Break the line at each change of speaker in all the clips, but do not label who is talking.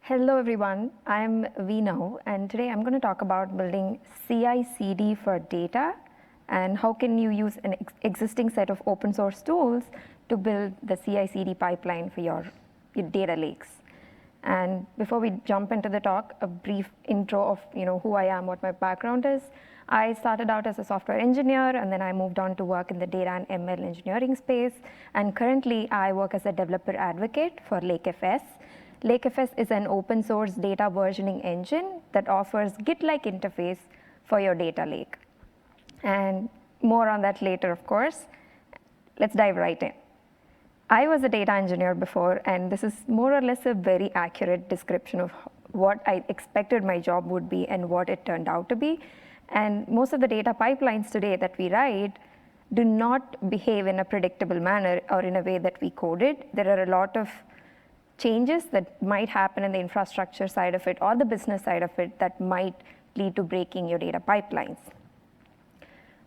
Hello everyone, I'm Vino, and today I'm going to talk about building CI/CD for data and how can you use an existing set of open source tools to build the CI/CD pipeline for your data lakes. And before we jump into the talk, a brief intro of who I am, what my background is. I started out as a software engineer, and then I moved on to work in the data and ML engineering space. And currently, I work as a developer advocate for lakeFS. lakeFS is an open source data versioning engine that offers Git-like interface for your data lake. And more on that later, of course. Let's dive right in. I was a data engineer before, and this is more or less a very accurate description of what I expected my job would be and what it turned out to be. And most of the data pipelines today that we write do not behave in a predictable manner or in a way that we coded. There are a lot of changes that might happen in the infrastructure side of it or the business side of it that might lead to breaking your data pipelines.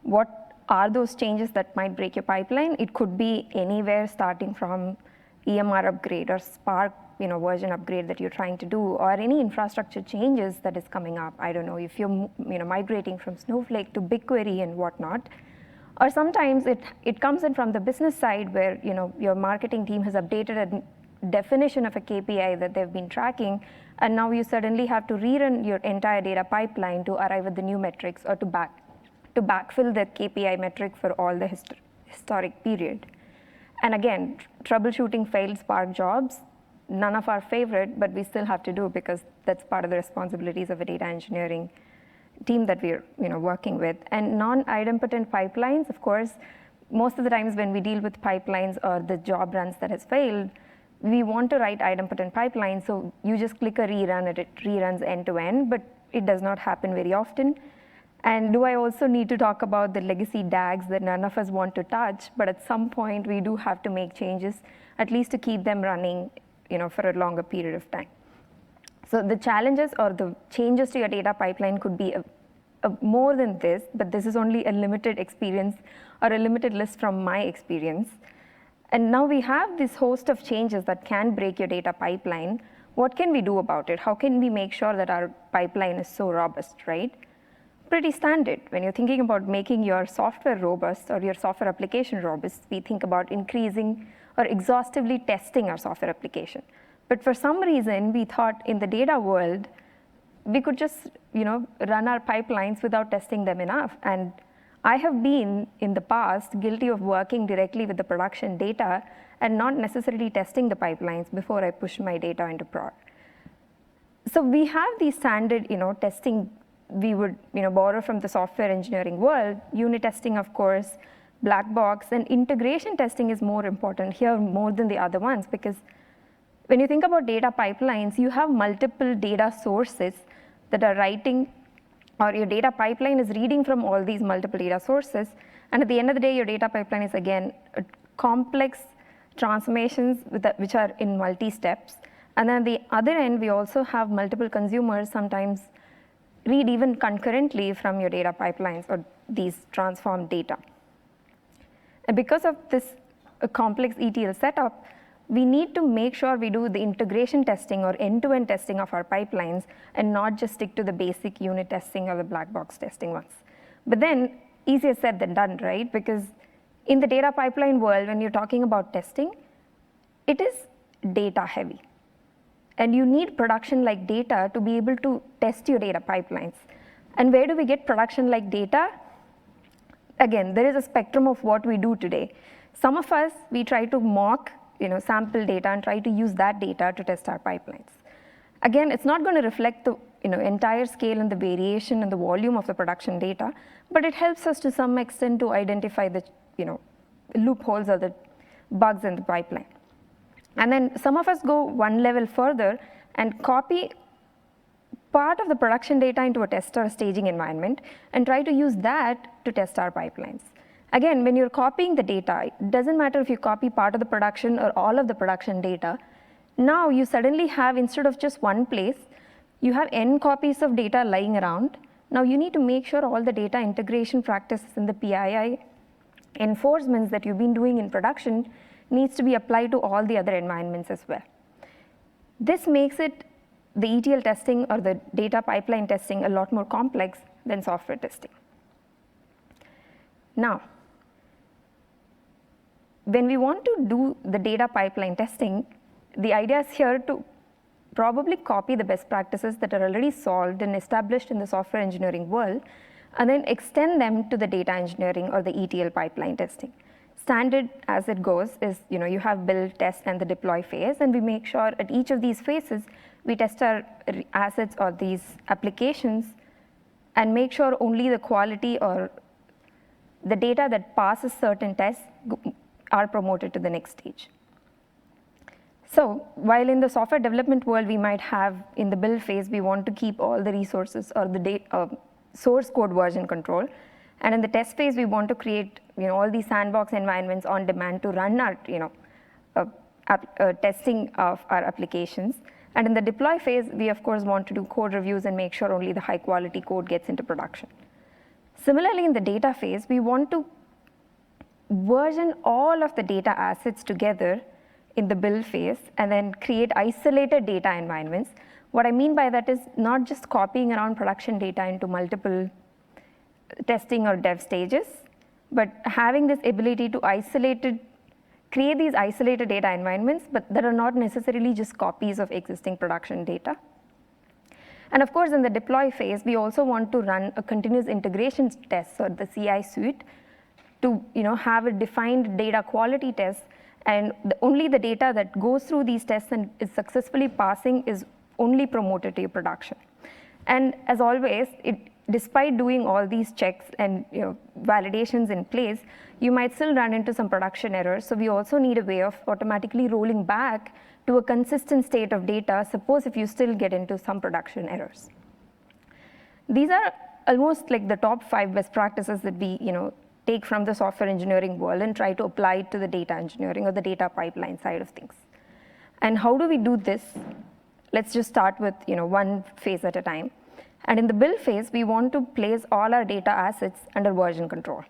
What are those changes that might break your pipeline? It could be anywhere starting from EMR upgrade or Spark version upgrade that you're trying to do, or any infrastructure changes that is coming up. I don't know, if you're migrating from Snowflake to BigQuery and whatnot. Or sometimes it comes in from the business side where your marketing team has updated a definition of a KPI that they've been tracking, and now you suddenly have to rerun your entire data pipeline to arrive at the new metrics or to backfill the KPI metric for all the historic period. And again, troubleshooting failed Spark jobs, none of our favorite, but we still have to do because that's part of the responsibilities of a data engineering team that we're working with. And non-idempotent pipelines, of course, most of the times when we deal with pipelines or the job runs that has failed, we want to write idempotent pipelines, so you just click a rerun and it reruns end to end, but it does not happen very often. And do I also need to talk about the legacy DAGs that none of us want to touch, but at some point we do have to make changes, at least to keep them running for a longer period of time. So the challenges or the changes to your data pipeline could be more than this, but this is only a limited experience or a limited list from my experience. And now we have this host of changes that can break your data pipeline. What can we do about it? How can we make sure that our pipeline is so robust, right? Pretty standard. When you're thinking about making your software robust or your software application robust, we think about increasing or exhaustively testing our software application. But for some reason, we thought in the data world, we could just run our pipelines without testing them enough. And I have been, in the past, guilty of working directly with the production data and not necessarily testing the pipelines before I push my data into prod. So we have these standard testing we would borrow from the software engineering world. Unit testing, of course, black box, and integration testing is more important here more than the other ones, because when you think about data pipelines, you have multiple data sources that are writing, or your data pipeline is reading from all these multiple data sources. And at the end of the day, your data pipeline is, again, complex transformations which are in multi-steps. And then at the other end, we also have multiple consumers sometimes read even concurrently from your data pipelines or these transformed data. And because of this complex ETL setup, we need to make sure we do the integration testing or end-to-end testing of our pipelines and not just stick to the basic unit testing or the black box testing ones. But then, easier said than done, right? Because in the data pipeline world, when you're talking about testing, it is data heavy. And you need production-like data to be able to test your data pipelines. And where do we get production-like data? Again, there is a spectrum of what we do today. Some of us, we try to mock sample data and try to use that data to test our pipelines. Again, it's not going to reflect the entire scale and the variation and the volume of the production data, but it helps us to some extent to identify the loopholes or the bugs in the pipeline. And then some of us go one level further and copy part of the production data into a test or a staging environment and try to use that to test our pipelines. Again, when you're copying the data, it doesn't matter if you copy part of the production or all of the production data. Now you suddenly have, instead of just one place, you have n copies of data lying around. Now you need to make sure all the data integration practices and the PII enforcements that you've been doing in production needs to be applied to all the other environments as well. This makes it the ETL testing or the data pipeline testing a lot more complex than software testing. Now, when we want to do the data pipeline testing, the idea is here to probably copy the best practices that are already solved and established in the software engineering world, and then extend them to the data engineering or the ETL pipeline testing. Standard as it goes is, you have build, test, and the deploy phase, and we make sure at each of these phases, we test our assets or these applications and make sure only the quality or the data that passes certain tests are promoted to the next stage. So while in the software development world, we might have in the build phase, we want to keep all the resources or the source code version control. And in the test phase, we want to create all these sandbox environments on demand to run our testing of our applications. And in the deploy phase, we of course want to do code reviews and make sure only the high quality code gets into production. Similarly, in the data phase, we want to version all of the data assets together in the build phase and then create isolated data environments. What I mean by that is not just copying around production data into multiple testing or dev stages, but having this ability to create these isolated data environments, but that are not necessarily just copies of existing production data. And of course, in the deploy phase, we also want to run a continuous integration test or the CI suite to have a defined data quality test, and only the data that goes through these tests and is successfully passing is only promoted to your production. And as always, despite doing all these checks and validations in place, you might still run into some production errors. So we also need a way of automatically rolling back to a consistent state of data, suppose if you still get into some production errors. These are almost like the top 5 best practices that we take from the software engineering world and try to apply it to the data engineering or the data pipeline side of things. And how do we do this? Let's just start with one phase at a time. And in the build phase, we want to place all our data assets under version control.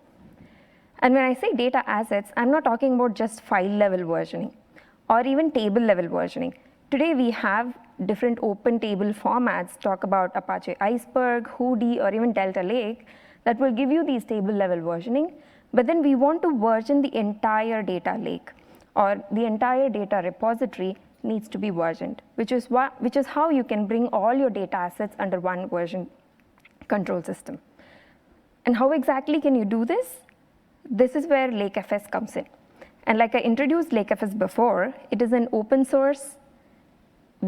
And when I say data assets, I'm not talking about just file level versioning or even table level versioning. Today we have different open table formats, talk about Apache Iceberg, Hudi, or even Delta Lake, that will give you these table level versioning. But then we want to version the entire data lake, or the entire data repository needs to be versioned, which is how you can bring all your data assets under one version control system. And how exactly can you do this? This is where lakeFS comes in. And like I introduced lakeFS before, it is an open source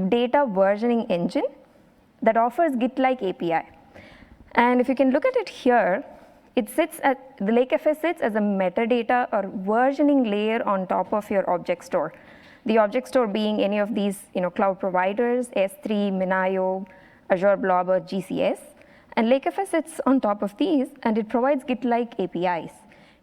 data versioning engine that offers Git-like API. And if you can look at it here, the lakeFS sits as a metadata or versioning layer on top of your object store. The object store being any of these cloud providers, S3, Minayo, Azure Blob, or GCS. And lakeFS sits on top of these, and it provides Git-like APIs.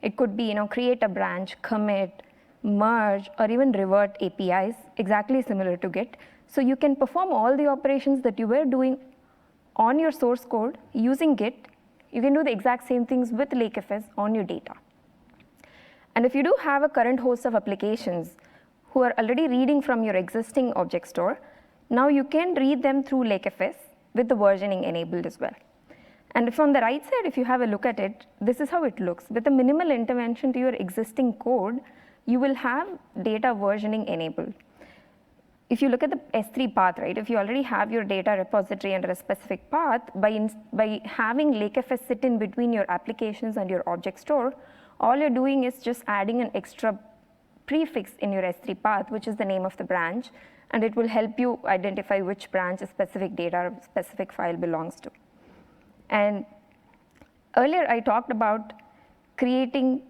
It could be create a branch, commit, merge, or even revert APIs, exactly similar to Git. So you can perform all the operations that you were doing on your source code using Git. You can do the exact same things with lakeFS on your data. And if you do have a current host of applications who are already reading from your existing object store, now you can read them through lakeFS with the versioning enabled as well. And if on the right side, if you have a look at it, this is how it looks. With a minimal intervention to your existing code, you will have data versioning enabled. If you look at the S3 path, right, if you already have your data repository under a specific path, by having lakeFS sit in between your applications and your object store, all you're doing is just adding an extra prefix in your S3 path, which is the name of the branch, and it will help you identify which branch a specific data or specific file belongs to. And earlier I talked about creating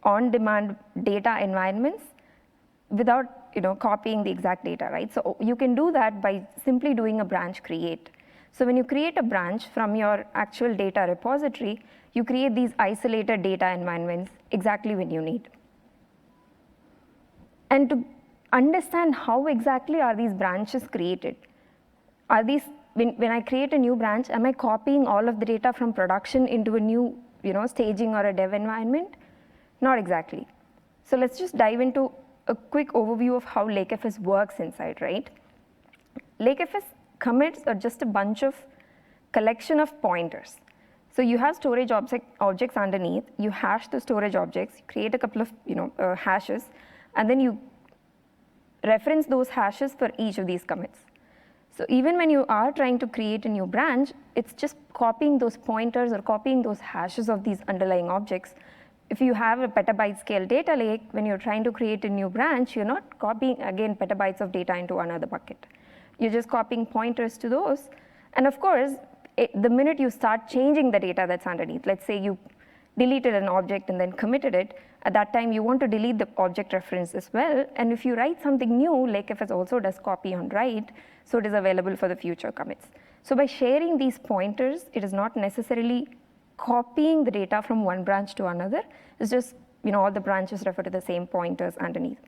on-demand data environments without copying the exact data, right? So you can do that by simply doing a branch create. So when you create a branch from your actual data repository, you create these isolated data environments exactly when you need. And to understand how exactly are these branches created, when I create a new branch, am I copying all of the data from production into a new staging or a dev environment? Not exactly. So let's just dive into a quick overview of how lakeFS works inside, right? lakeFS commits are just a bunch of collection of pointers. So you have storage objects underneath, you hash the storage objects, you create a couple of hashes, and then you reference those hashes for each of these commits. So even when you are trying to create a new branch, it's just copying those pointers or copying those hashes of these underlying objects. If you have a petabyte scale data lake, when you're trying to create a new branch, you're not copying, again, petabytes of data into another bucket. You're just copying pointers to those. And of course, the minute you start changing the data that's underneath, let's say you deleted an object and then committed it, at that time you want to delete the object reference as well. And if you write something new, lakeFS also does copy on write, so it is available for the future commits. So by sharing these pointers, it is not necessarily copying the data from one branch to another. It's just all the branches refer to the same pointers underneath.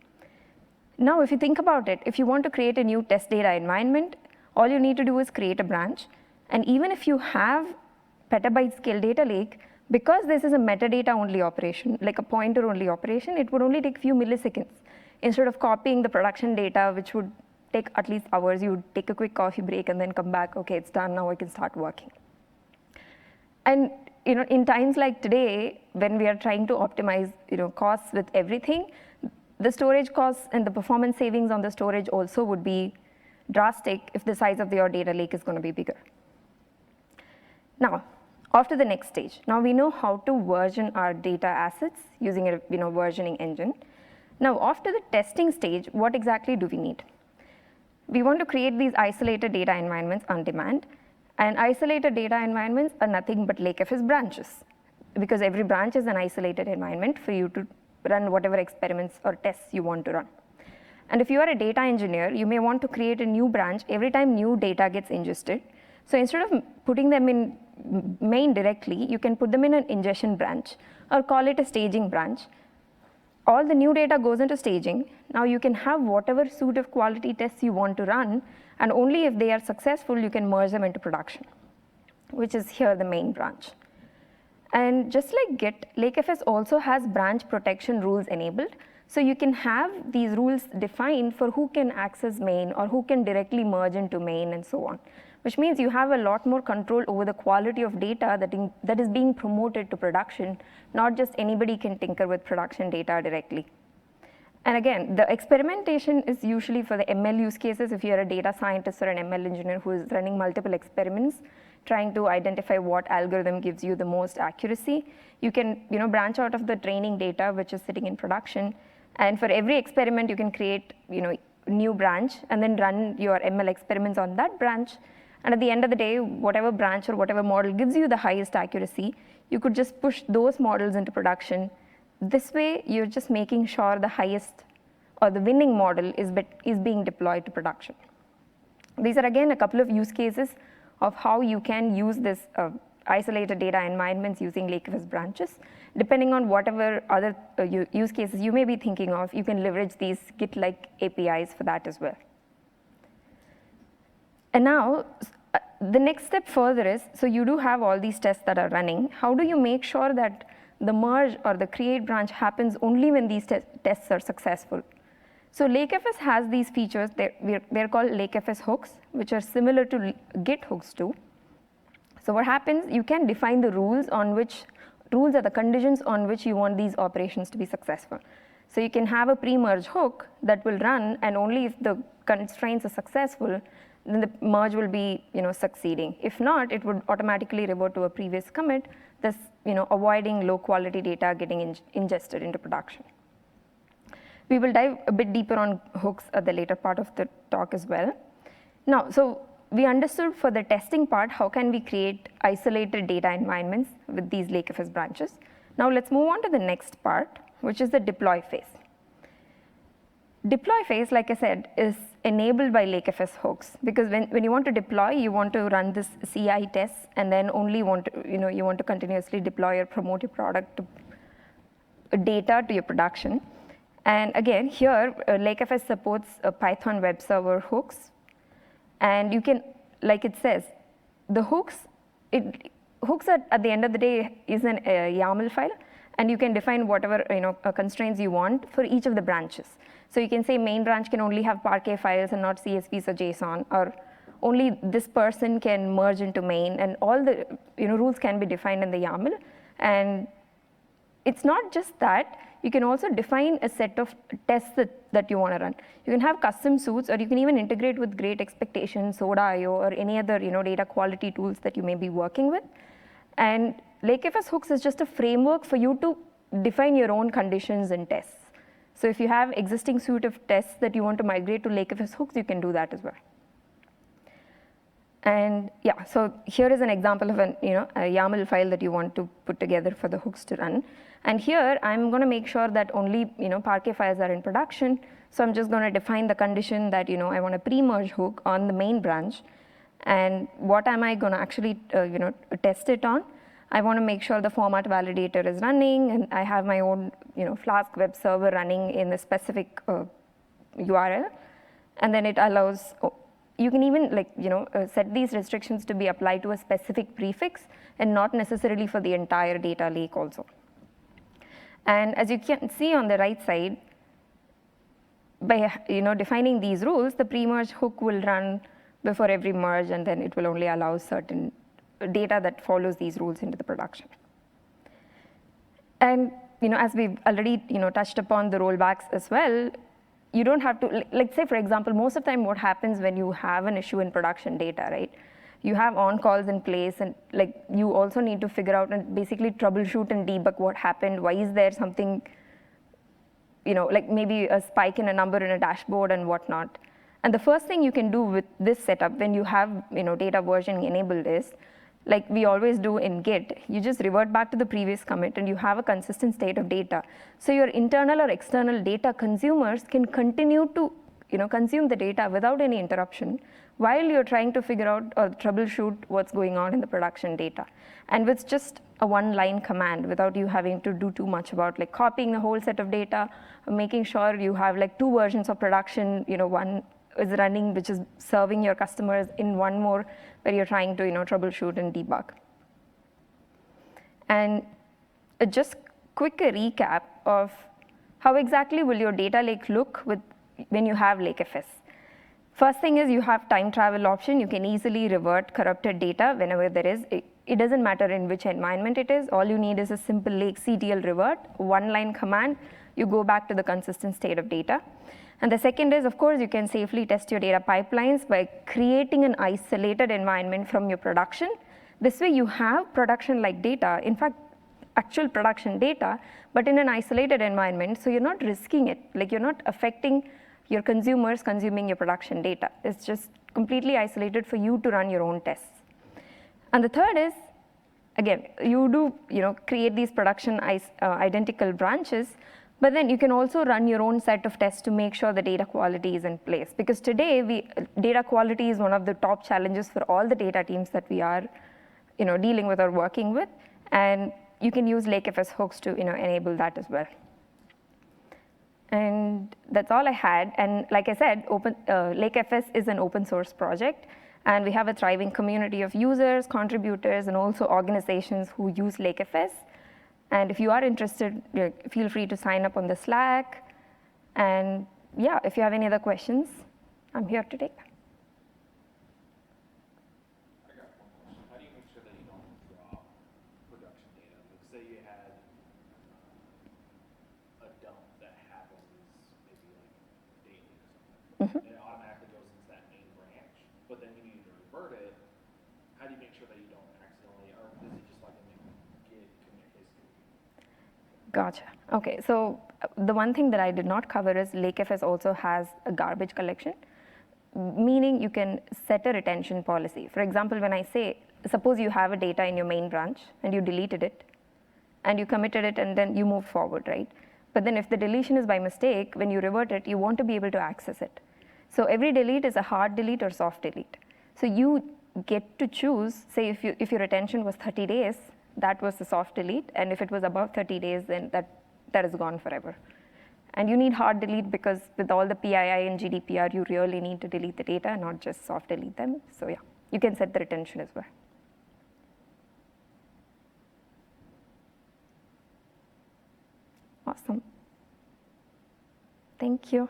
Now, if you think about it, if you want to create a new test data environment, all you need to do is create a branch. And even if you have petabyte scale data lake, because this is a metadata only operation, like a pointer only operation, it would only take a few milliseconds. Instead of copying the production data, which would take at least hours, you would take a quick coffee break and then come back, okay, it's done, now I can start working. And in times like today, when we are trying to optimize costs with everything, the storage costs and the performance savings on the storage also would be drastic if the size of your data lake is going to be bigger. Now, off to the next stage. Now we know how to version our data assets using a versioning engine. Now, after the testing stage, what exactly do we need? We want to create these isolated data environments on demand. And isolated data environments are nothing but lakeFS branches, because every branch is an isolated environment for you to run whatever experiments or tests you want to run. And if you are a data engineer, you may want to create a new branch every time new data gets ingested. So instead of putting them in main directly, you can put them in an ingestion branch or call it a staging branch. All the new data goes into staging. Now you can have whatever suite of quality tests you want to run, and only if they are successful, you can merge them into production, which is here the main branch. And just like Git, lakeFS also has branch protection rules enabled. So you can have these rules defined for who can access main or who can directly merge into main and so on, which means you have a lot more control over the quality of data that is being promoted to production. Not just anybody can tinker with production data directly. And again, the experimentation is usually for the ML use cases. If you're a data scientist or an ML engineer who is running multiple experiments, trying to identify what algorithm gives you the most accuracy, you can branch out of the training data which is sitting in production. And for every experiment, you can create new branch and then run your ML experiments on that branch. And at the end of the day, whatever branch or whatever model gives you the highest accuracy, you could just push those models into production. This way, you're just making sure the highest or the winning model is being deployed to production. These are again a couple of use cases of how you can use this isolated data environments using lakeFS branches. Depending on whatever other use cases you may be thinking of, you can leverage these Git-like APIs for that as well. And now, the next step further is, so you do have all these tests that are running. How do you make sure that the merge or the create branch happens only when these tests are successful? So lakeFS has these features. They're called lakeFS hooks, which are similar to Git hooks too. So what happens, you can define the rules are the conditions on which you want these operations to be successful. So you can have a pre-merge hook that will run, and only if the constraints are successful, then the merge will be succeeding. If not, it would automatically revert to a previous commit, thus avoiding low quality data getting ingested into production. We will dive a bit deeper on hooks at the later part of the talk as well. Now, so we understood for the testing part, how can we create isolated data environments with these lakeFS branches. Now let's move on to the next part, which is the deploy phase. Deploy phase, like I said, is enabled by lakeFS hooks, because when you want to deploy, you want to run this CI tests, and then only you want to continuously deploy or promote your product to data to your production. And again, here lakeFS supports Python web server hooks, and you can, like it says, the hooks at the end of the day is an YAML file, and you can define whatever constraints you want for each of the branches. So you can say main branch can only have Parquet files and not CSVs or JSON, or only this person can merge into main, and all the rules can be defined in the YAML. And it's not just that. You can also define a set of tests that you want to run. You can have custom suits, or you can even integrate with Great Expectations, Soda.io, or any other data quality tools that you may be working with. And lakeFS hooks is just a framework for you to define your own conditions and tests. So if you have existing suite of tests that you want to migrate to lakeFS hooks, you can do that as well. And yeah, so here is an example of a YAML file that you want to put together for the hooks to run. And here I'm going to make sure that only Parquet files are in production. So I'm just going to define the condition that I want a pre-merge hook on the main branch. And what am I going to actually test it on? I want to make sure the format validator is running, and I have my own Flask web server running in a specific URL. And then it allows, you can even set these restrictions to be applied to a specific prefix and not necessarily for the entire data lake also. And as you can see on the right side, by defining these rules, the pre-merge hook will run before every merge, and then it will only allow certain data that follows these rules into the production. And as we've already touched upon the rollbacks as well, you don't have to, like say for example, most of the time what happens when you have an issue in production data, right? You have on-calls in place, and you also need to figure out and basically troubleshoot and debug what happened. Why is there something, maybe a spike in a number in a dashboard and whatnot. And the first thing you can do with this setup when you have data versioning enabled is, like we always do in Git, you just revert back to the previous commit and you have a consistent state of data. So your internal or external data consumers can continue to consume the data without any interruption while you're trying to figure out or troubleshoot what's going on in the production data. And with just a one-line command, without you having to do too much about copying the whole set of data, making sure you have two versions of production, one is running, which is serving your customers, in one more where you're trying to troubleshoot and debug. And just quick recap of how exactly will your data lake look when you have lakeFS. First thing is you have time travel option. You can easily revert corrupted data whenever there is. It doesn't matter in which environment it is. All you need is a simple lakectl revert, one-line command. You go back to the consistent state of data. And the second is, of course, you can safely test your data pipelines by creating an isolated environment from your production. This way you have production-like data, in fact, actual production data, but in an isolated environment, so you're not risking it. You're not affecting your consumers consuming your production data. It's just completely isolated for you to run your own tests. And the third is, again, you do create these production identical branches, but then you can also run your own set of tests to make sure the data quality is in place. Because today, data quality is one of the top challenges for all the data teams that we are dealing with or working with. And you can use lakeFS hooks to enable that as well. And that's all I had. And like I said, lakeFS is an open source project. And we have a thriving community of users, contributors, and also organizations who use lakeFS. And if you are interested, feel free to sign up on the Slack. And yeah, if you have any other questions, I'm here to take them.
I got one question. How do you make sure that you don't drop production data? Like say you had a dump that happens maybe daily or something. And it automatically goes into that main branch, but then you need to revert it. How do you make sure that you don't accidentally, or is it just like a Git commit history?
Gotcha. Okay, so the one thing that I did not cover is lakeFS also has a garbage collection, meaning you can set a retention policy. For example, when I say, suppose you have a data in your main branch and you deleted it and you committed it and then you move forward, right? But then if the deletion is by mistake, when you revert it, you want to be able to access it. So every delete is a hard delete or soft delete. So you get to choose, say if your retention was 30 days, that was the soft delete, and if it was above 30 days, then that is gone forever. And you need hard delete because with all the PII and GDPR, you really need to delete the data, not just soft delete them. So yeah, you can set the retention as well. Awesome. Thank you.